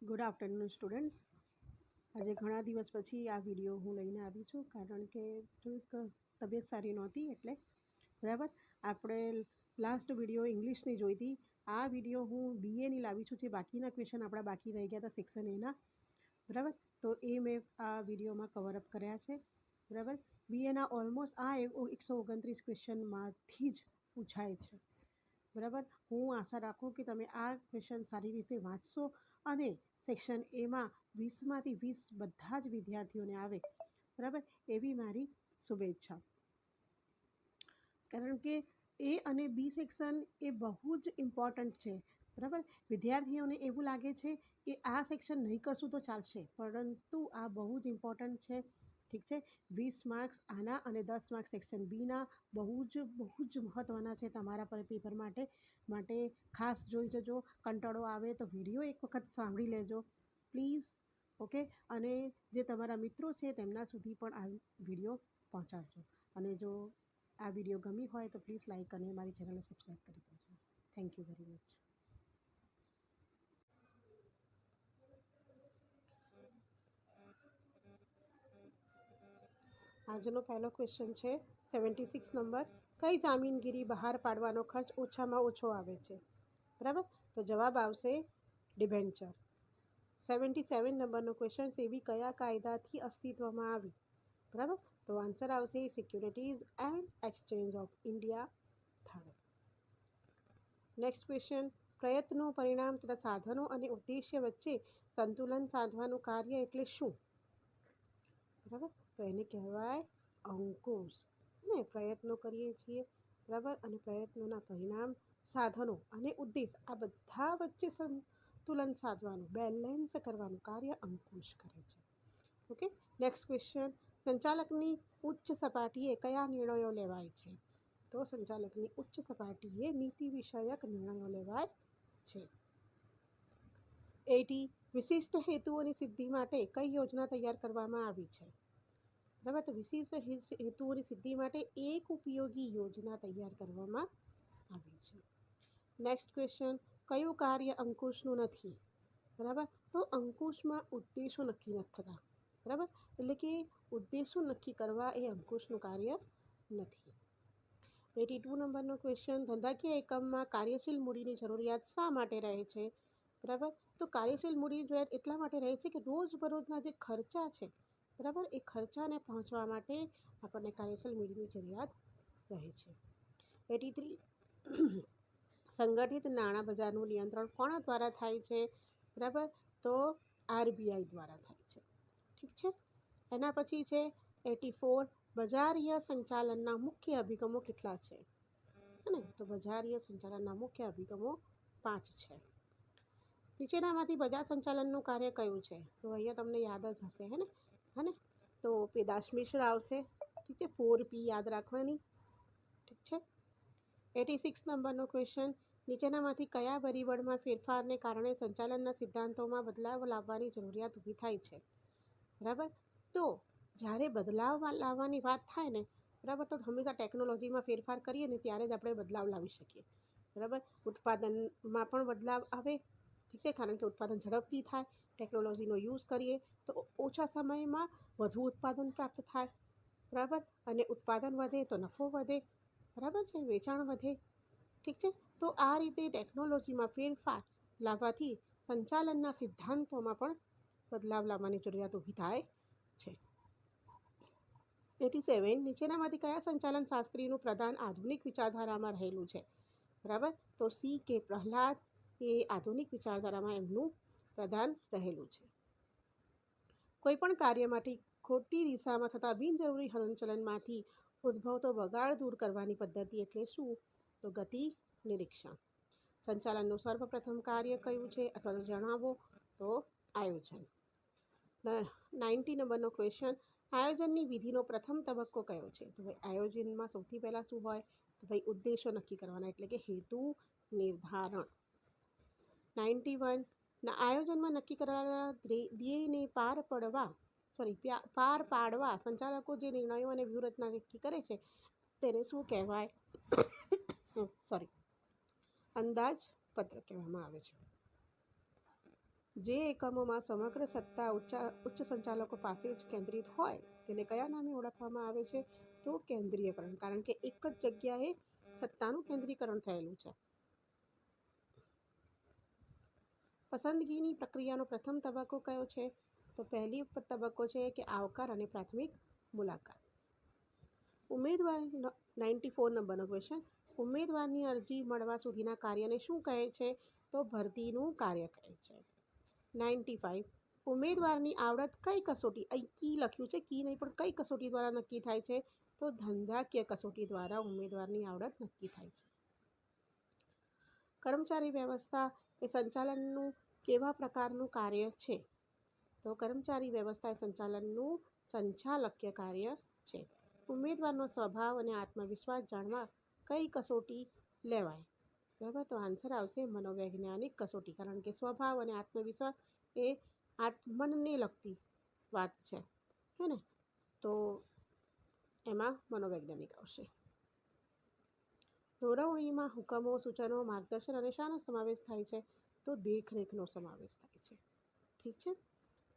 Good afternoon students. આજે ઘણા દિવસ પછી આ વિડીયો હું લઈને આવી છું, કારણ કે થોડીક તબિયત સારી નહોતી એટલે. બરાબર, આપણે લાસ્ટ વિડીયો ઇંગ્લિશની જોઈ હતી. આ વિડીયો હું બીએની લાવી છું, જે બાકીના ક્વેશ્ચન આપણા બાકી રહી ગયા હતા સેક્શન એના. બરાબર, તો એ મેં આ વિડીયોમાં કવરઅપ કર્યા છે. બરાબર, બીએના ઓલમોસ્ટ આ 129 ક્વેશ્ચનમાંથી જ પૂછાય છે. બરાબર, હું આશા રાખું કે તમે આ ક્વેશ્ચન સારી રીતે વાંચશો અને સેક્શન એમાં 20માંથી 20 બધા જ વિદ્યાર્થીઓને આવે. બરાબર, એવી મારી શુભેચ્છા. કારણ કે એ અને બી સેક્શન એ બહુ જ ઇમ્પોર્ટન્ટ છે. બરાબર, વિદ્યાર્થીઓને એવું લાગે છે કે આ સેક્શન નહીં કરશું તો ચાલશે, પરંતુ આ બહુ જ ઇમ્પોર્ટન્ટ છે. ઠીક છે, 20 માર્ક્સ આના અને 10 માર્ક્સ સેક્શન બીના બહુ જ મહત્ત્વના છે તમારા પેપર માટે ખાસ જોઈ જજો. કંટાળો આવે તો વિડીયો એક વખત સાંભળી લેજો પ્લીઝ. ઓકે, અને જે તમારા મિત્રો છે તેમના સુધી પણ આ વિડીયો પહોંચાડજો. અને જો આ વિડીયો ગમી હોય તો પ્લીઝ લાઈક અને મારી ચેનલને સબસ્ક્રાઈબ કરી દેજો. Thank you very much. આજનો પહેલો ક્વેશ્ચન છે 76 નંબર. કઈ જામીનગીરી બહાર પાડવાનો ખર્ચ ઓછામાં ઓછો આવે છે? બરાબર, તો જવાબ આવશે ડિબેન્ચર. 77 નંબરનો ક્વેશ્ચન, સેબી કયા કાયદાથી અસ્તિત્વમાં આવી? બરાબર, તો આન્સર આવશે securities and exchange of India થયો. નેક્સ્ટ ક્વેશ્ચન, પ્રયત્નો, પરિણામ તથા સાધનો અને ઉદ્દેશ્ય વચ્ચે સંતુલન સાધવાનું કાર્ય એટલે શું? બરાબર, તો એને કહેવાય અંકુશ. ને પ્રયત્નો કરીએ છીએ, બરાબર, અને પ્રયત્નોના પરિણામ, સાધનો અને ઉદ્દેશ આ બધા વચ્ચે સંતુલન સાધવાનું, બેલેન્સ કરવાનું કાર્ય અંકુશ કરે છે. ઓકે, નેક્સ્ટ ક્વેશ્ચન, સંચાલકની ઉચ્ચ સપાટીએ કયા નિર્ણયો લેવાય છે? તો સંચાલકની ઉચ્ચ સપાટીએ નીતિ વિષયક નિર્ણયો લેવાય છે. 80, વિશિષ્ટ હેતુઓની સિદ્ધિ માટે કઈ યોજના તૈયાર કરવામાં આવી છે? બરાબર, તો વિશિષ્ટ હેતુઓની સિદ્ધિ માટે એક ઉપયોગી યોજના તૈયાર કરવામાં આવી છે. નેક્સ્ટ ક્વેશ્ચન, કયું કાર્ય અંકુશનું નથી? બરાબર, તો અંકુશમાં ઉદ્દેશો નક્કી નથી થતા. બરાબર, એટલે કે ઉદ્દેશો નક્કી કરવા એ અંકુશનું કાર્ય નથી. 82 નંબરનો ક્વેશ્ચન, ધંધાકીય એકમમાં કાર્યશીલ મૂડીની જરૂરિયાત શા માટે રહે છે? બરાબર, તો કાર્યશીલ મૂડીની જરૂરિયાત એટલા માટે રહે છે કે રોજબરોજના જે ખર્ચા છે, બરાબર, એ ખર્ચાને પહોંચવા માટે આપણને કાર્યશીલ મૂડીની જરૂરિયાત રહે છે. 83, સંગઠિત નાણાં બજારનું નિયંત્રણ કોના દ્વારા થાય છે? બરાબર, તો આરબીઆઈ દ્વારા થાય છે. ઠીક છે, એના પછી છે 84, બજારીય સંચાલનના મુખ્ય અભિગમો કેટલા છે? ને તો બજારીય સંચાલનના મુખ્ય અભિગમો 5 છે. નીચેનામાંથી બજાર સંચાલનનું કાર્ય કયું છે? તો અહીંયા તમને યાદ જ હશે, હે ને? તો પેદાશ મિશ્ર આવશે. ઠીક છે, 4P યાદ રાખવાની. ઠીક છે. 86 નંબરનો ક્વેશ્ચન, નીચેનામાંથી કયા પરિબળમાં ફેરફારને કારણે સંચાલનના સિદ્ધાંતોમાં બદલાવ લાવવાની જરૂરિયાત ઊભી થાય છે? બરાબર, તો જ્યારે બદલાવ લાવવાની વાત થાય ને, બરાબર, તો હંમેશા ટેકનોલોજીમાં ફેરફાર કરીએ ને ત્યારે જ આપણે બદલાવ લાવી શકીએ. બરાબર, ઉત્પાદનમાં પણ બદલાવ આવે. ઠીક છે, કારણ કે ઉત્પાદન ઝડપથી થાય, ટેકનોલોજીનો યુઝ કરીએ તો ઓછા સમયમાં વધુ ઉત્પાદન પ્રાપ્ત થાય. બરાબર, અને ઉત્પાદન વધે તો નફો વધે. બરાબર છે, વેચાણ વધે. ઠીક છે, તો આ રીતે ટેકનોલોજીમાં ફેરફાર લાવવાથી સંચાલનના સિદ્ધાંતોમાં પણ બદલાવ લાવવાની જરૂરિયાત ઊભી થાય છે. 87, નીચેનામાંથી કયા સંચાલન શાસ્ત્રીનું પ્રદાન આધુનિક વિચારધારામાં રહેલું છે? બરાબર, તો સી કે પ્રહલાદ એ આધુનિક વિચારધારામાં એમનું પ્રદાન રહેલું છે. કોઈ પણ કાર્યમાંથી ખોટી દિશામાં થતા બિનજરૂરી હલનચલનમાંથી ઉદ્ભવતો બગાડ દૂર કરવાની પદ્ધતિ એટલે શું? તો ગતિ નિરીક્ષણ. સંચાલનનું સર્વપ્રથમ કાર્ય કયું છે અથવા તો જણાવો? તો આયોજન. 90 નંબરનો ક્વેશ્ચન, આયોજનની વિધિનો પ્રથમ તબક્કો કયો છે? તો ભાઈ આયોજનમાં સૌથી પહેલાં શું હોય? તો ભાઈ ઉદ્દેશો નક્કી કરવાના, એટલે કે હેતુ નિર્ધારણ. 91, આયોજનમાં નક્કી કરેલા ધ્યેયને પાર પાડવા સંચાલકો જે નિર્ણયો અને વ્યૂહરચના નક્કી કરે છે તેને શું કહેવાય? અંદાજપત્ર કહેવામાં આવે છે. જે એકમોમાં સમગ્ર સત્તા ઉચ્ચ સંચાલકો પાસે જ કેન્દ્રિત હોય તેને કયા નામે ઓળખવામાં આવે છે? તો કેન્દ્રીયકરણ, કારણ કે એક જ જગ્યાએ સત્તાનું કેન્દ્રીકરણ થયેલું છે. પસંદગીની પ્રક્રિયાનો પ્રથમ તબક્કો કયો છે? તો પહેલી તબક્કો છે કે આવકાર અને પ્રાથમિક મુલાકાત. ઉમેદવાર 94 નંબરનો ક્વેશ્ચન. ઉમેદવારની અરજી મળવા સુધીના કાર્યને શું કહે છે? તો ભરતીનું કાર્ય કહે છે. 95. ઉમેદવારની આવડત કઈ કસોટી, અહીં કી લખ્યું છે, કી નહીં પણ કઈ કસોટી દ્વારા નક્કી થાય છે? તો ધંધાકીય કસોટી દ્વારા ઉમેદવારની આવડત નક્કી થાય છે. કર્મચારી વ્યવસ્થા એ સંચાલનનું કેવા પ્રકારનું કાર્ય છે? તો કર્મચારી વ્યવસ્થા એ સંચાલનનું સંચાલકીય કાર્ય છે. ઉમેદવારનો સ્વભાવ અને આત્મવિશ્વાસ જાણવા કઈ કસોટી લેવાય? બરાબર, તો આન્સર આવશે મનોવૈજ્ઞાનિક કસોટી, કારણ કે સ્વભાવ અને આત્મવિશ્વાસ એ મનને લગતી વાત છે, હે ને? તો એમાં મનોવૈજ્ઞાનિક આવશે. દોરવણીમાં હુકમો, સૂચનો, માર્ગદર્શન અને શાનો સમાવેશ થાય છે? તો દેખરેખનો સમાવેશ થાય છે. ઠીક છે,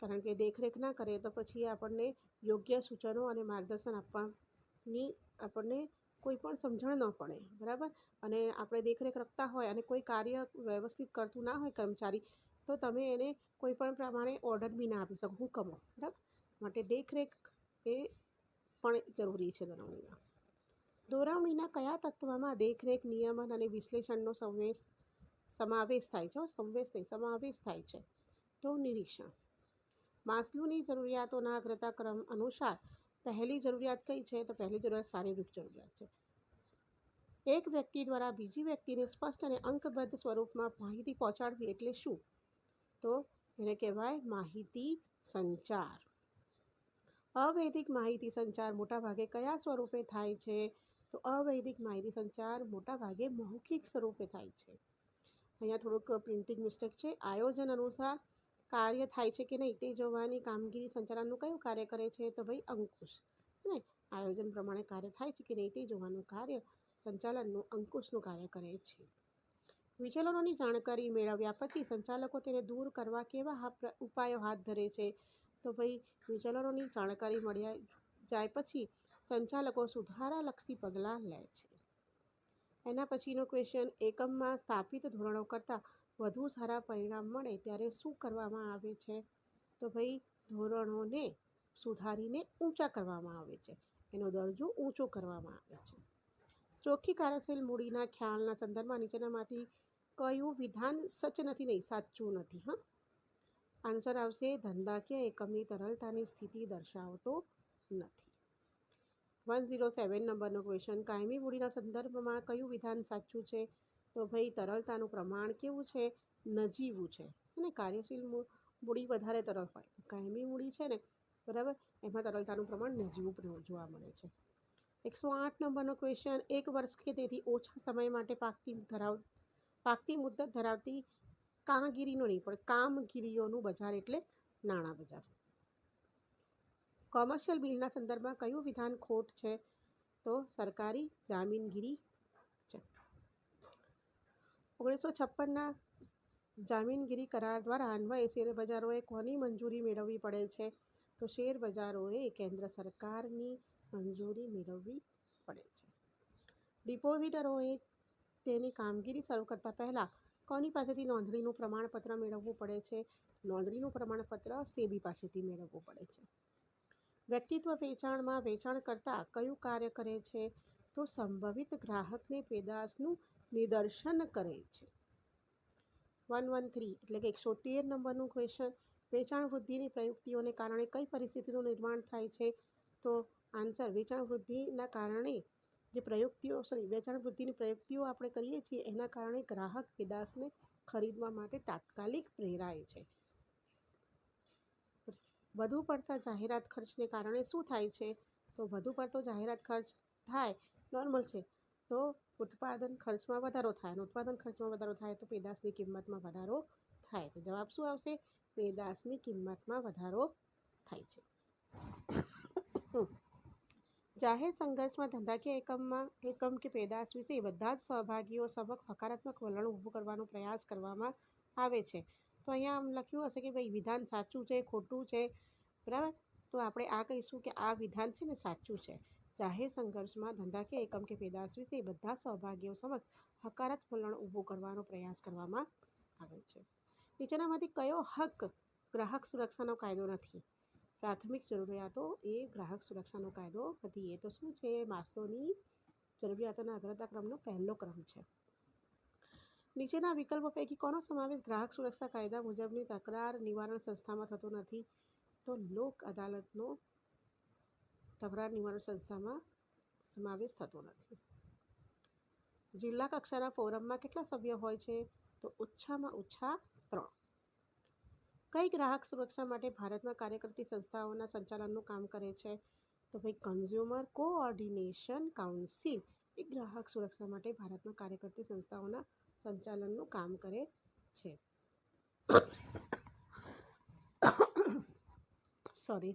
કારણ કે દેખરેખ ના કરે તો પછી આપણને યોગ્ય સૂચનો અને માર્ગદર્શન આપવાની આપણને કોઈ પણ સમજણ ન પડે, બરાબર. અને આપણે દેખરેખ રાખતા હોય અને કોઈ કાર્ય વ્યવસ્થિત કરતું ના હોય કર્મચારી, તો તમે એને કોઈ પણ પ્રમાણે ઓર્ડર બી ના આપી શકો, હુકમો, બરાબર. માટે દેખરેખ એ પણ જરૂરી છે દોરવણીમાં. દોરવણીના કયા તત્વમાં દેખરેખ, નિયમન અને વિશ્લેષણનો સમાવેશ થાય છે? સમાવેશ થાય છે. તો નિરીક્ષણ. માસ્લોની જરૂરિયાતોના અગ્રતાક્રમ અનુસાર પહેલી જરૂરિયાત કઈ છે? તો પહેલી જરૂરિયાત શારીરિક જરૂરિયાત છે. એક વ્યક્તિ દ્વારા બીજી વ્યક્તિને સ્પષ્ટ અને અંકબદ્ધ સ્વરૂપમાં માહિતી પહોંચાડવી એટલે શું? તો એને કહેવાય માહિતી સંચાર. અવૈધિક માહિતી સંચાર મોટાભાગે કયા સ્વરૂપે થાય છે? તો અવૈધિક માહિતી સંચાર મોટાભાગે મૌખિક સ્વરૂપે થાય છે. અહીંયા થોડુંક પ્રિન્ટિંગ મિસ્ટેક છે. આયોજન અનુસાર કાર્ય થાય છે કે નહીં તે જોવાની કામગીરી સંચાલનનું કયું કાર્ય કરે છે? તો ભાઈ અંકુશ, ને આયોજન પ્રમાણે કાર્ય થાય છે કે નહીં તે જોવાનું કાર્ય સંચાલનનું અંકુશનું કાર્ય કરે છે. વિચલનોની જાણકારી મેળવ્યા પછી સંચાલકો તેને દૂર કરવા કેવા ઉપાયો હાથ ધરે છે? તો ભાઈ વિચલનોની જાણકારી મળ્યા જાય પછી સંચાલકો સુધારાલક્ષી પગલાં લે છે. એના પછીનો ક્વેશ્ચન, એકમમાં સ્થાપિત ધોરણો કરતાં વધુ સારા પરિણામ મળે ત્યારે શું કરવામાં આવે છે? તો ભાઈ ધોરણોને સુધારીને ઊંચા કરવામાં આવે છે, એનો દરજ્જો ઊંચો કરવામાં આવે છે. ચોખ્ખી કાર્યશીલ મૂડીના ખ્યાલના સંદર્ભમાં નીચેનામાંથી કયું વિધાન સાચું નથી? હા, આન્સર આવશે ધંધાકીય એકમની તરલતાની સ્થિતિ દર્શાવતો નથી. 107 નંબરનો ક્વેશ્ચન, કાયમી મૂડીના સંદર્ભમાં કયું વિધાન સાચું છે? તો ભાઈ તરલતાનું પ્રમાણ કેવું છે? નજીવું છે, અને કાર્યશીલ મૂડી વધારે તરલ હોય. કાયમી મૂડી છે ને, બરાબર, એમાં તરલતાનું પ્રમાણ નજીવું જોવા મળે છે. 108 નંબરનો ક્વેશ્ચન, એક વર્ષ કે તેથી ઓછા સમય માટે પાકતી મુદ્દત ધરાવતી કામગીરીનું નહીં પણ કામગીરીઓનું બજાર એટલે નાણાં બજાર. કોમર્શિયલ બિલના સંદર્ભમાં કયું વિધાન ખોટ છે? તો સરકારી જામીનગીરી છે. 1956ના જામીનગીરી કરાર દ્વારા અન્વયે શેરબજારોએ કોની મંજૂરી મેળવવી પડે છે? તો શેરબજારોએ કેન્દ્ર સરકારની મંજૂરી મેળવવી પડે છે. ડિપોઝિટરોએ તેની કામગીરી શરૂ કરતા પહેલાં કોની પાસેથી નોંધણીનું પ્રમાણપત્ર મેળવવું પડે છે? નોંધણીનું પ્રમાણપત્ર સેબી પાસેથી મેળવવું પડે છે. વ્યક્તિત્વ વેચાણમાં વેચાણકર્તા કયું કાર્ય કરે છે? તો સંભવિત ગ્રાહકને પેદાશનું નિદર્શન કરે છે. 113 એટલે કે 113 નંબરનું ક્વેશ્ચન, વેચાણ વૃદ્ધિની પ્રયુક્તિઓને કારણે કઈ પરિસ્થિતિનું નિર્માણ થાય છે? તો આન્સર વેચાણ વૃદ્ધિના કારણે વેચાણ વૃદ્ધિની પ્રયુક્તિઓ આપણે કરીએ છીએ એના કારણે ગ્રાહક પેદાશને ખરીદવા માટે તાત્કાલિક પ્રેરાય છે. વધુ પડતા જાહેરાત ખર્ચને કારણે શું થાય છે? તો વધુ પડતો જાહેરાત ખર્ચ થાય, નોર્મલ છે, તો ઉત્પાદન ખર્ચમાં વધારો થાય, અને ઉત્પાદન ખર્ચમાં વધારો થાય તો પેદાશની કિંમતમાં વધારો થાય. તો જવાબ શું આવશે? પેદાશની કિંમતમાં વધારો થાય છે. જાહેર સંઘર્ષમાં ધંધાકીય એકમ કે પેદાશ વિશે બધા જ સહભાગીઓ સમક્ષ હકારાત્મક વલણ ઊભું કરવાનો પ્રયાસ કરવામાં આવે છે. તો અહીંયા આમ લખ્યું હશે કે ભાઈ વિધાન સાચું છે ખોટું છે, બરાબર. તો આપણે આ કહીશું કે આ વિધાન છે ને સાચું છે. જાહેર સંઘર્ષમાં ધંધાકીય એકમ કે પેદાશ વિશે બધા સહભાગીઓ સમક્ષ હકારાત્મક વલણ ઊભું કરવાનો પ્રયાસ કરવામાં આવે છે. નીચેનામાંથી કયો હક ગ્રાહક સુરક્ષાનો કાયદો નથી? પ્રાથમિક જરૂરિયાતો એ ગ્રાહક સુરક્ષાનો કાયદો નથી. એ તો શું છે? માસ્લોની જરૂરિયાતોના અગ્રતા ક્રમનો પહેલો ક્રમ છે. નીચેના વિકલ્પો પૈકી કોનો સમાવેશ ગ્રાહક સુરક્ષા કાયદા મુજબની તકરાર નિવારણ સંસ્થામાં થતો નથી? તો લોક અદાલતનો તકરાર નિવારણ સંસ્થામાં સમાવેશ થતો નથી. જિલ્લા કક્ષાના ફોરમમાં કેટલા સભ્યો હોય છે? તો ઓછામાં ઓછા 3. કઈ ગ્રાહક સુરક્ષા માટે ભારતમાં કાર્ય કરતી સંસ્થાઓના સંચાલનનું કામ કરે છે? તો ભાઈ કન્ઝ્યુમર કોઓર્ડિનેશન કાઉન્સિલ એ ગ્રાહક સુરક્ષા માટે ભારતમાં કાર્ય કરતી સંસ્થાઓના સંચાલનનું કામ કરે છે. સોરી.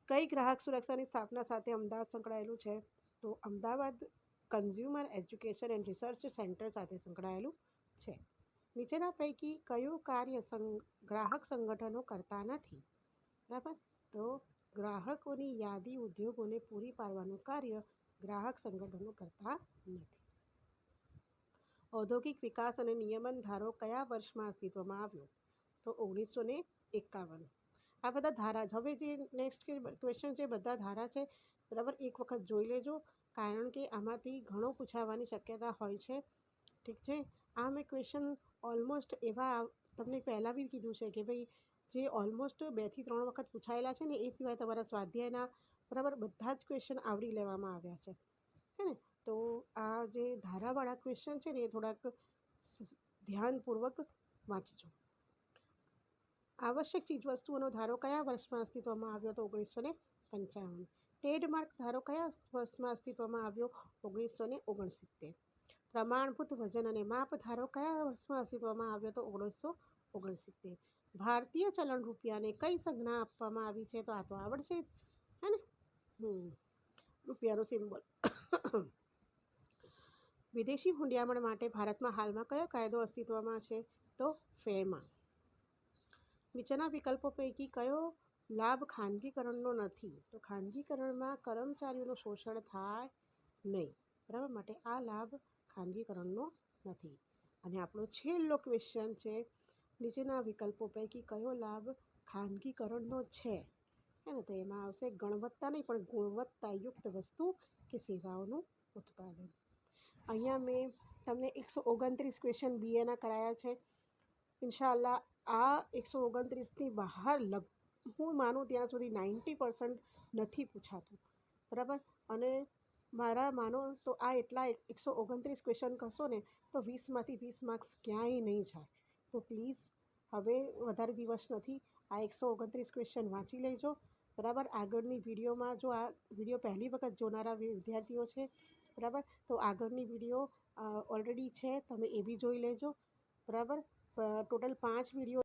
કઈ ગ્રાહક સુરક્ષાની સ્થાપના સાથે અમદાવાદ સંકળાયેલું છે? તો Ahmedabad consumer education and research centre સાથે સંકળાયેલું છે. નીચેના પૈકી કયું કાર્ય ગ્રાહક સંગઠનો કરતા નથી? બરાબર. તો ગ્રાહકોની યાદી ઉદ્યોગોને પૂરી પાડવાનું કાર્ય ગ્રાહક સંગઠનો કરતા નથી. ઔદ્યોગિક વિકાસ અને નિયમન ધારો કયા વર્ષમાં અસ્તિત્વમાં આવ્યો? તો 1951. આ બધા ધારા જ. હવે જે નેક્સ્ટ ક્વેશ્ચન છે બધા ધારા છે, બરાબર. એક વખત જોઈ લેજો, કારણ કે આમાંથી ઘણો પૂછાવાની શક્યતા હોય છે. ઠીક છે. આ મેં ક્વેશ્ચન ઓલમોસ્ટ એવા તમને પહેલાં બી કીધું છે કે ભાઈ જે ઓલમોસ્ટ 2 થી 3 વખત પૂછાયેલા છે ને એ સિવાય તમારા સ્વાધ્યાયના, બરાબર, બધા જ ક્વેશ્ચન આવરી લેવામાં આવ્યા છે, હે ને. તો આ જે ધારાવાળા ક્વેશ્ચન છે ને એ થોડાક ધ્યાનપૂર્વક વાંચજો. આવશ્યક ચીજવસ્તુઓનો ધારો કયા વર્ષમાં અસ્તિત્વમાં આવ્યો? તો 1955. ટ્રેડમાર્ક ધારો કયા વર્ષમાં અસ્તિત્વમાં આવ્યો? 1969. પ્રમાણભૂત વજન અને માપ ધારો કયા વર્ષમાં અસ્તિત્વમાં આવ્યો? તો 1969. ભારતીય ચલણ રૂપિયાને કઈ સંજ્ઞા આપવામાં આવી છે? તો આ તો આવડશે જ, હે ને. રૂપિયાનો સિમ્બોલ. વિદેશી હુંડિયામણ માટે ભારતમાં હાલમાં કયો કાયદો અસ્તિત્વમાં છે? તો ફેમા. નીચેના વિકલ્પો પૈકી કયો લાભ ખાનગીકરણનો નથી? તો ખાનગીકરણમાં કર્મચારીઓનું શોષણ થાય નહીં, બરાબર, માટે આ લાભ ખાનગીકરણનો નથી. અને આપણો છેલ્લો ક્વેશ્ચન છે, નીચેના વિકલ્પો પૈકી કયો લાભ ખાનગીકરણનો છે? હે ને. તો એમાં આવશે ગુણવત્તા નહીં પણ ગુણવત્તાયુક્ત વસ્તુ કે સેવાઓનું ઉત્પાદન. અહીંયા મેં તમને 129 ક્વેશ્ચન બીએના કરાયા છે. ઇન્શાઅલ્લાહ આ 129ની બહાર હું માનું ત્યાં સુધી 90% નથી પૂછાતું, બરાબર. અને મારા માનો તો આ એટલા 129 ક્વેશ્ચન કરશો ને તો 20માંથી 20 માર્ક્સ ક્યાંય નહીં જાય. તો પ્લીઝ હવે વધારે દિવસ નથી, આ 129 ક્વેશ્ચન વાંચી લેજો, બરાબર. આગળની વિડીયોમાં જો આ વિડીયો પહેલી વખત જોનારા વિદ્યાર્થીઓ છે, બરાબર, તો આગળની વિડીયો ઓલરેડી છે, તમે એ બી જોઈ લેજો, બરાબર. Total 5 video